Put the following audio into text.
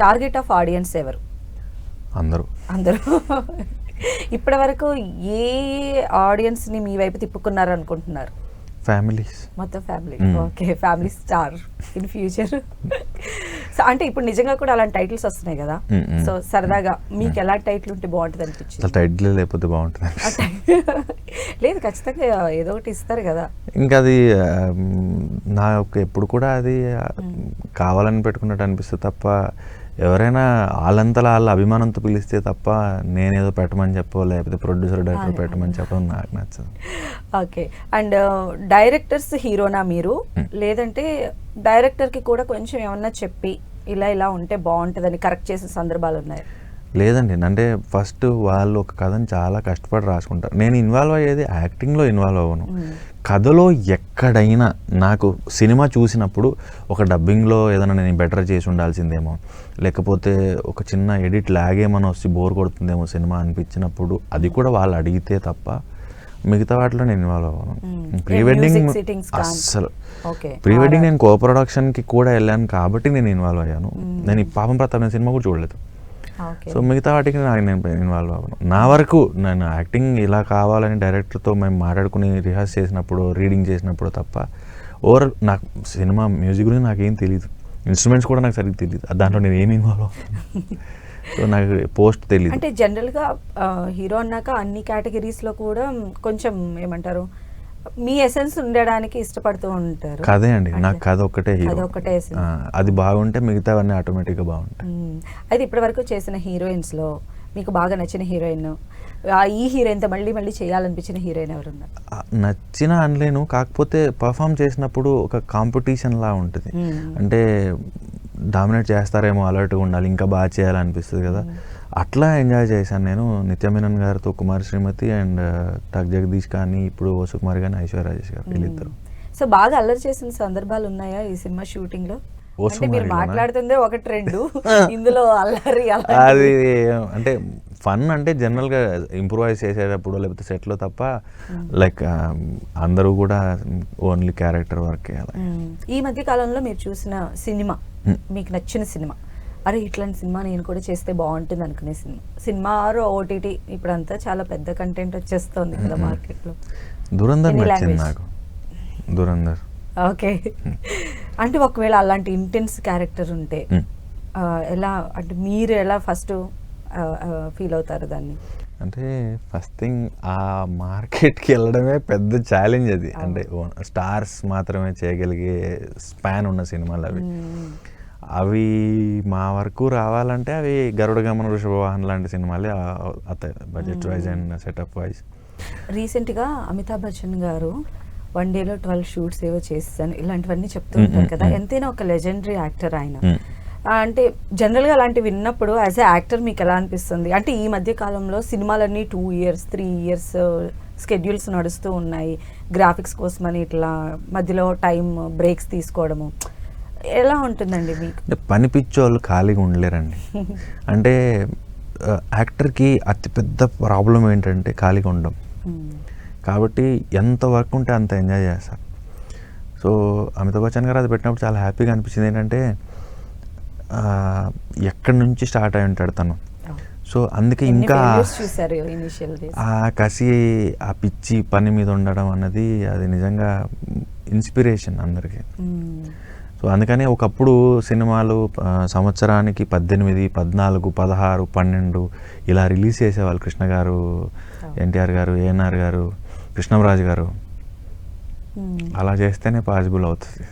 Target of audience ఎవరు? అందరూ అందరూ. ఇప్పటి వరకు ఏ ఆడియన్స్ ని మీ వైపు తిప్పుకున్నారు అనుకుంటున్నారు? ఫ్యామిలీస్, మొత్తం family. Okay, family star in future. So అంటే ఇప్పుడు నిజంగా కూడా అలాంటి టైటిల్స్ వస్తున్నాయి కదా, సో సరదాగా మీకు ఎలాంటి టైటిల్ ఉంటే బాగుంటుంది అనిపించింది? టైటిల్ లేకపోతే బాగుంటుంది. లేదు, ఖచ్చితంగా ఏదో ఒకటి ఇస్తారు కదా. ఇంకా అది నాకు ఎప్పుడు కూడా అది కావాలని పెట్టుకున్నట్టు అనిపిస్తుంది తప్ప, ఎవరైనా వాళ్ళంతలా వాళ్ళ అభిమానంతో పిలిస్తే తప్ప నేనేదో పెట్టమని చెప్పో లేకపోతే ప్రొడ్యూసర్ డైరెక్టర్ పెట్టమని చెప్పడం నాకు నచ్చదు. ఓకే. అండ్ డైరెక్టర్స్ హీరోనా మీరు, లేదంటే డైరెక్టర్కి కూడా కొంచెం ఏమన్నా చెప్పి ఇలా ఇలా ఉంటే బాగుంటుందని కరెక్ట్ చేసిన సందర్భాలు ఉన్నాయి? లేదండి, అంటే ఫస్ట్ వాళ్ళు ఒక కథను చాలా కష్టపడి రాసుకుంటారు. నేను ఇన్వాల్వ్ అయ్యేది యాక్టింగ్లో ఇన్వాల్వ్ అవ్వను. కథలో ఎక్కడైనా నాకు సినిమా చూసినప్పుడు ఒక డబ్బింగ్లో ఏదైనా నేను బెటర్ చేసి ఉండాల్సిందేమో, లేకపోతే ఒక చిన్న ఎడిట్ లాగేమని వచ్చి బోర్ కొడుతుందేమో సినిమా అనిపించినప్పుడు అది కూడా వాళ్ళు అడిగితే తప్ప మిగతా వాటిలో నేను ఇన్వాల్వ్ అవ్వను. ప్రీ వెడ్డింగ్ అస్సలు, ప్రీ వెడ్డింగ్ నేను కో ప్రొడక్షన్కి కూడా వెళ్ళాను కాబట్టి నేను ఇన్వాల్వ్ అయ్యాను. నేను ఈ పాపం ప్రతాప్ సినిమా కూడా చూడలేదు. సో మిగతా వాటికి నాకు నేను ఇన్వాల్వ్ అవ్వను. నా వరకు నేను యాక్టింగ్ ఇలా కావాలని డైరెక్టర్తో మేము మాట్లాడుకుని రిహార్స్ చేసినప్పుడు, రీడింగ్ చేసినప్పుడు తప్ప ఓవరాల్ నాకు సినిమా మ్యూజిక్ గురించి నాకేం తెలియదు, ఇన్స్ట్రుమెంట్స్ కూడా నాకు సరిగ్గా తెలియదు, దాంట్లో నేను ఏమి ఇన్వాల్వ్ అవుతాను. సో నాకు పోస్ట్ తెలియదు. అంటే జనరల్గా హీరో అన్నాక అన్ని కేటగిరీస్లో కూడా కొంచెం ఏమంటారు, మీ ఎసెన్స్ ఉండడానికి ఇష్టపడుతూ ఉంటారు. కదే అండి, నాకు కథ ఒక్కటే హీరో, అదొక్కటే అది బాగుంటే మిగతావన్నీ ఆటోమేటిక్గా బాగుంటాయి. అయితే ఇప్పటి వరకు చేసిన హీరోయిన్స్లో మీకు బాగా నచ్చిన హీరోయిన్, ఈ హీరోయిన్తో మళ్ళీ మళ్ళీ చేయాలనిపించిన హీరోయిన్ ఎవరున్నారు? నచ్చిన అనలేను, కాకపోతే పర్ఫామ్ చేసినప్పుడు ఒక కాంపిటీషన్ లా ఉంటుంది. అంటే డామినేట్ చేస్తారేమో, అలర్ట్గా ఉండాలి, ఇంకా బాగా చేయాలనిపిస్తుంది కదా, అట్లా ఎంజాయ్ చేశాను నేను. నిత్యమేనన్ గారితో కుమార్ శ్రీమతి అండ్ టక్ జగదీష్ కానీ, ఇప్పుడు వసుకుమార్ కానీ, ఐశ్వర్య రాజేష్ గారు వీళ్ళిద్దరు. సో బాగా అల్లరి చేసిన సందర్భాలు ఉన్నాయా ఈ సినిమా షూటింగ్ లో? మీరు మాట్లాడుతుందే ఒకటి రెండు, ఇందులో అల్లరి అది అంటే ఫన్ అంటే జనరల్గా ఇంప్రూవైజ్ చేసేటప్పుడు లేకపోతే సెట్లో తప్ప, లైక్ అందరూ కూడా ఓన్లీ క్యారెక్టర్ వర్క్. ఈ మధ్య కాలంలో మీరు చూసిన సినిమా, మీకు నచ్చిన సినిమా, అరే ఇట్లాంటి సినిమా నేను కూడా చేస్తే బాగుంటుంది అనుకునే సినిమా ఆర్ ఓటీటీ, ఇప్పుడంతా చాలా పెద్ద కంటెంట్ వచ్చేస్తుంది కదా మార్కెట్లో. దురంధర్ నచ్చింది నాకు, దురంధర్. ఓకే. అంటే ఒకవేళ అలాంటి ఇంటెన్స్ క్యారెక్టర్ ఉంటే ఎలా, అంటే మీరు ఎలా ఫస్ట్ ఫీల్ అవుతారు దాన్ని? అంటే ఫస్ట్ థింగ్ ఆ మార్కెట్కి వెళ్ళడమే పెద్ద ఛాలెంజ్ అది. అంటే స్టార్స్ మాత్రమే చేయగలిగే స్పాన్ ఉన్న సినిమాలు అవి మా వరకు రావాలంటే అవి గరుడ గమన, వృషభవాహన్ లాంటి సినిమాలే అవుతాయి, budget wise and setup wise. రీసెంట్గా అమితాబ్ బచ్చన్ గారు 1 డేలో 12 షూట్స్ ఏవో చేస్తాను ఇలాంటివన్నీ చెప్తూ ఉంటారు కదా, ఎంతైనా ఒక లెజెండరీ యాక్టర్ ఆయన. అంటే జనరల్గా అలాంటివి విన్నప్పుడు యాజ్ ఏ యాక్టర్ మీకు ఎలా అనిపిస్తుంది? అంటే ఈ మధ్య కాలంలో సినిమాలన్నీ 2 years 3 years స్కెడ్యూల్స్ నడుస్తూ ఉన్నాయి, గ్రాఫిక్స్ కోసమని ఇట్లా మధ్యలో టైం బ్రేక్స్ తీసుకోవడము, ఎలా ఉంటుందండి మీకు? పని పిచ్చోళ్ళు ఖాళీగా ఉండలేరండి. అంటే యాక్టర్కి అతిపెద్ద ప్రాబ్లం ఏంటంటే ఖాళీగా ఉండడం. కాబట్టి ఎంత వర్క్ ఉంటే అంత ఎంజాయ్ చేస్తారు. సో అమితాబ్ బచ్చన్ గారు అది పెట్టినప్పుడు చాలా హ్యాపీగా అనిపించింది. ఏంటంటే ఎక్కడి నుంచి స్టార్ట్ అయి ఉంటాడు తను. సో అందుకే ఇంకా ఆ కసి, ఆ పిచ్చి పని మీద ఉండడం అన్నది అది నిజంగా ఇన్స్పిరేషన్ అందరికీ. సో అందుకని ఒకప్పుడు సినిమాలు సంవత్సరానికి 18, 14, 16, 12 ఇలా రిలీజ్ చేసేవాళ్ళు. కృష్ణ గారు, ఎన్టీఆర్ గారు, ఏఎన్ఆర్ గారు, కృష్ణంరాజు గారు. అలా చేస్తేనే పాసిబుల్ అవుతుంది.